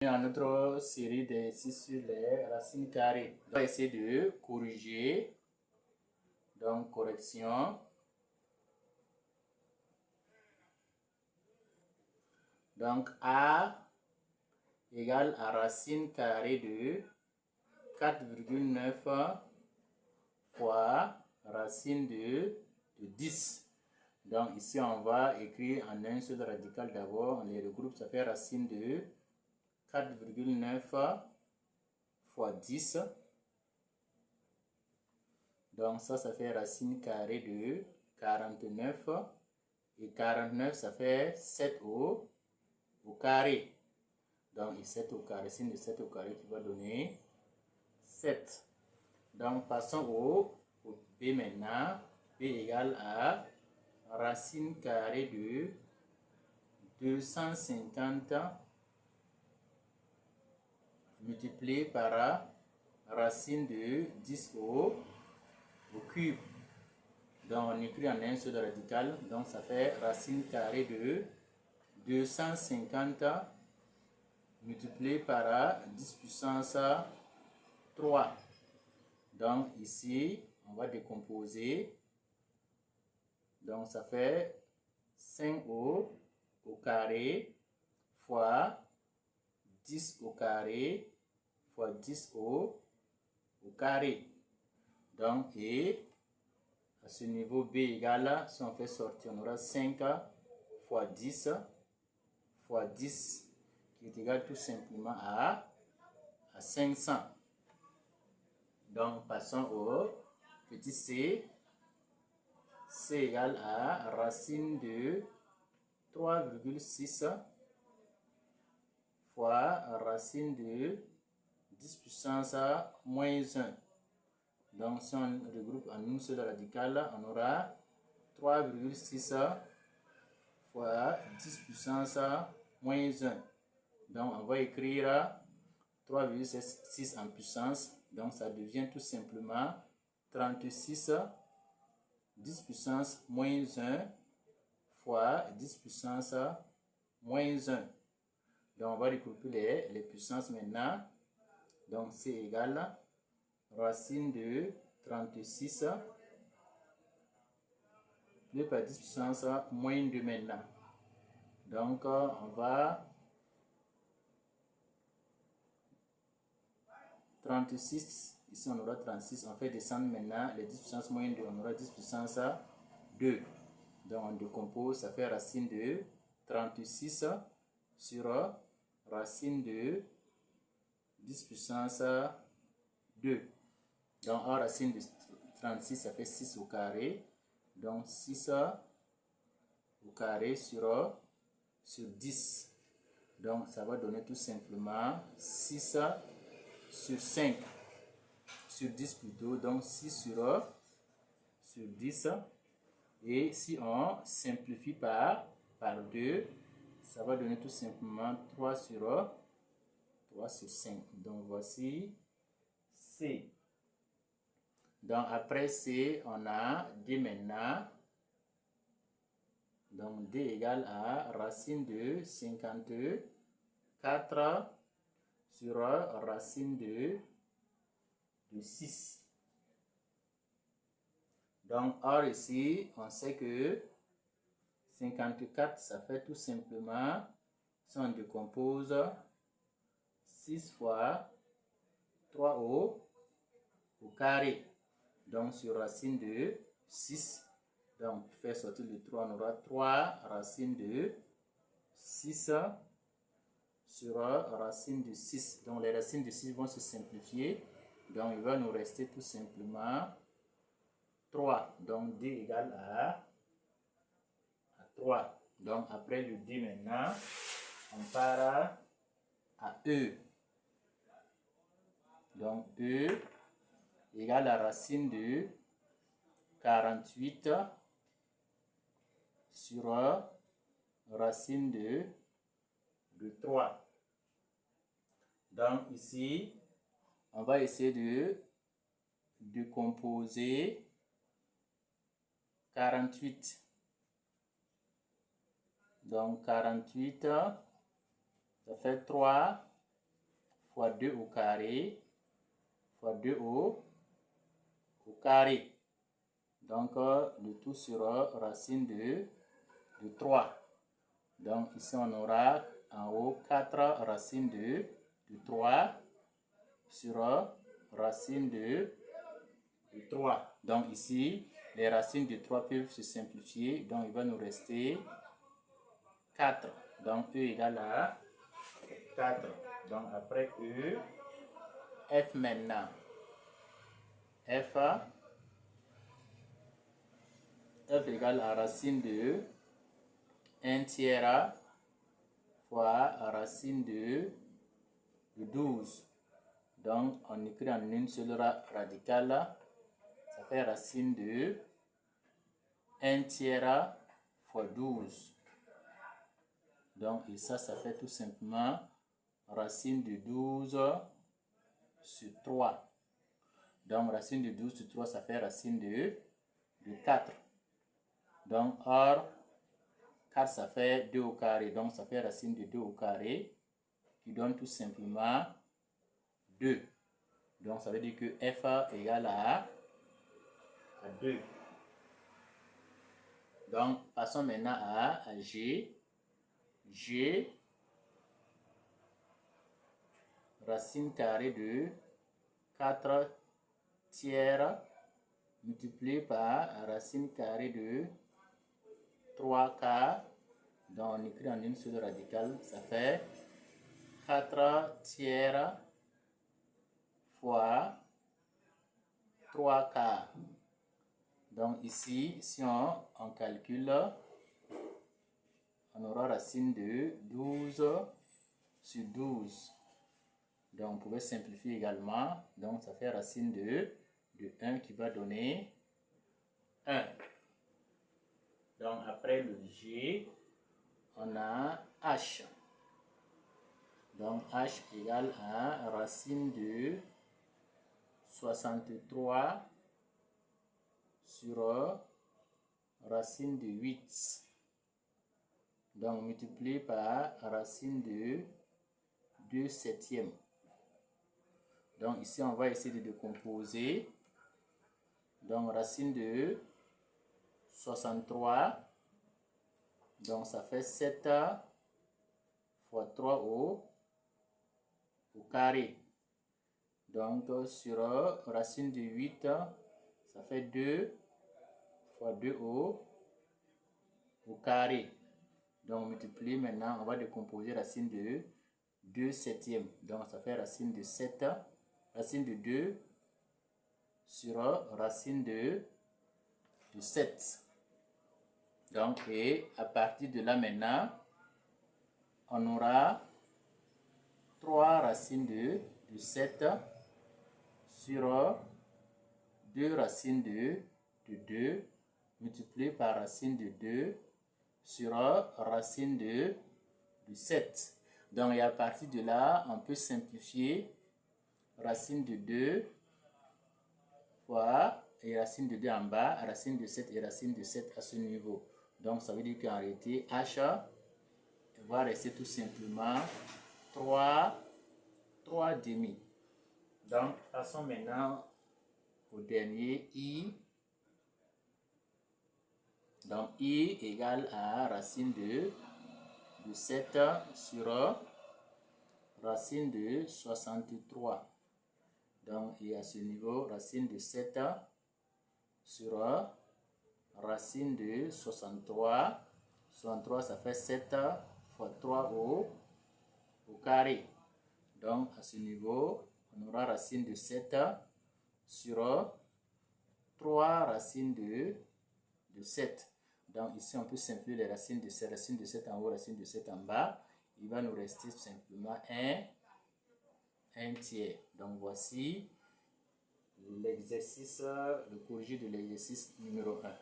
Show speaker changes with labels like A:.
A: Dans notre série d'exercices sur les racines carrées, on va essayer de corriger. Donc, correction. Donc, A égale à racine carrée de 4,9 fois racine de 10. Donc, ici, on va écrire en un seul radical d'abord. On les regroupe, ça fait racine de 4,9 fois 10. Donc ça fait racine carrée de 49. Et 49, ça fait 7 au carré. Donc 7 au carré, racine de 7 au carré qui va donner 7. Donc passons au B maintenant. B égale à racine carrée de 250 multiplié par racine de 10 au cube. Donc on écrit en un seul radical. Donc ça fait racine carrée de 250 multiplié par 10 puissance 3. Donc ici, on va décomposer. Donc ça fait 5 au carré fois 10 au carré fois 10 au carré. Donc, et à ce niveau B égale, si on fait sortir, on aura 5 fois 10 fois 10 qui est égal tout simplement à 500. Donc, passons au petit c. C égale à racine de 3,6 fois racine de 10 puissance moins 1. Donc, si on regroupe en une seule radicale, on aura 3,6 fois 10 puissance moins 1. Donc, on va écrire 3,6 en puissance. Donc, ça devient tout simplement 36 10 puissance moins 1 fois 10 puissance moins 1. Donc, on va regrouper les puissances maintenant. Donc, c'est égal racine de 36 plus par 10 puissance moins 2 maintenant. Donc, on va 36, ici on aura 36, on fait descendre maintenant les 10 puissance moins 2, on aura 10 puissance 2. Donc, on décompose, ça fait racine de 36 sur racine de 10 puissance 2. Donc, en racine de 36, ça fait 6 au carré. Donc, 6 au carré sur 10. Donc, ça va donner tout simplement 6 sur 5. Sur 10 plutôt. Donc, 6 sur 10. Et si on simplifie par 2, ça va donner tout simplement 3 sur 5. Donc, voici C. Donc, après C, on a D maintenant. Donc, D égale à racine de 54 sur racine de 6. Donc, or ici, on sait que 54, ça fait tout simplement, si on décompose, 6 fois 3 au carré. Donc, sur racine de 6, donc, pour faire sortir le 3, on aura 3 racine de 6 sur racine de 6. Donc, les racines de 6 vont se simplifier. Donc, il va nous rester tout simplement 3. Donc, D égale à 3. Donc, après le D maintenant, on part à E. Donc, E égale à racine de 48 sur racine de 3. Donc, ici, on va essayer de décomposer 48. Donc, 48, ça fait 3 fois 2 au carré fois 2 au carré. Donc, le tout sera racine de 3. Donc, ici, on aura en haut 4 racines de 3 sur racine de 3. Donc, ici, les racines de 3 peuvent se simplifier. Donc, il va nous rester 4. Donc, E égale à 4. Donc, après E, F maintenant. F égale à racine de 1 tiers fois racine de 12. Donc, on écrit en une seule radicale. Ça fait racine de 1 tiers fois 12. Donc, et ça fait tout simplement racine de 12 sur 3. Donc, racine de 12 sur 3, ça fait racine de 4. Donc, or, 4, ça fait 2 au carré. Donc, ça fait racine de 2 au carré, qui donne tout simplement 2. Donc, ça veut dire que F égale à 2. Donc, passons maintenant à G. G, racine carrée de 4 tiers multiplié par racine carrée de 3 quarts. Donc, on écrit en une seule radicale. Ça fait 4 tiers fois 3 quarts. Donc, ici, si on calcule, on aura racine de 12 sur 12. Donc, on pouvait simplifier également. Donc, ça fait racine de 1 qui va donner 1. Donc, après le G, on a H. Donc, H égale à racine de 63 sur racine de 8. Donc, multiplié par racine de 2 septièmes. Donc, ici, on va essayer de décomposer. Donc, racine de 63. Donc, ça fait 7 fois 3 au carré. Donc, sur racine de 8, ça fait 2 fois 2 au carré. Donc, multiplier maintenant, on va décomposer racine de 2 septièmes. Donc, ça fait racine de 7, racine de 2 sur racine de 7. Donc, et à partir de là maintenant, on aura 3 racines de 7 sur 2 racines de 2 multiplié par racine de 2 sur racine de 7. Donc, et à partir de là, on peut simplifier racine de 2 fois et racine de 2 en bas, racine de 7 et racine de 7 à ce niveau. Donc, ça veut dire qu'en réalité, H va rester tout simplement 3 demi. Donc, passons maintenant au dernier I. Donc, I égale à racine de 7 sur racine de 63. Donc, et à ce niveau, racine de 7 sur racine de 63. 63, ça fait 7 fois 3 au carré. Donc, à ce niveau, on aura racine de 7 sur 3 racines de 7. Donc, ici, on peut simplifier les racines de 7. Racine de 7 en haut, racine de 7 en bas. Il va nous rester simplement 1 tiers. Donc, voici l'exercice, le corrigé de l'exercice numéro 1.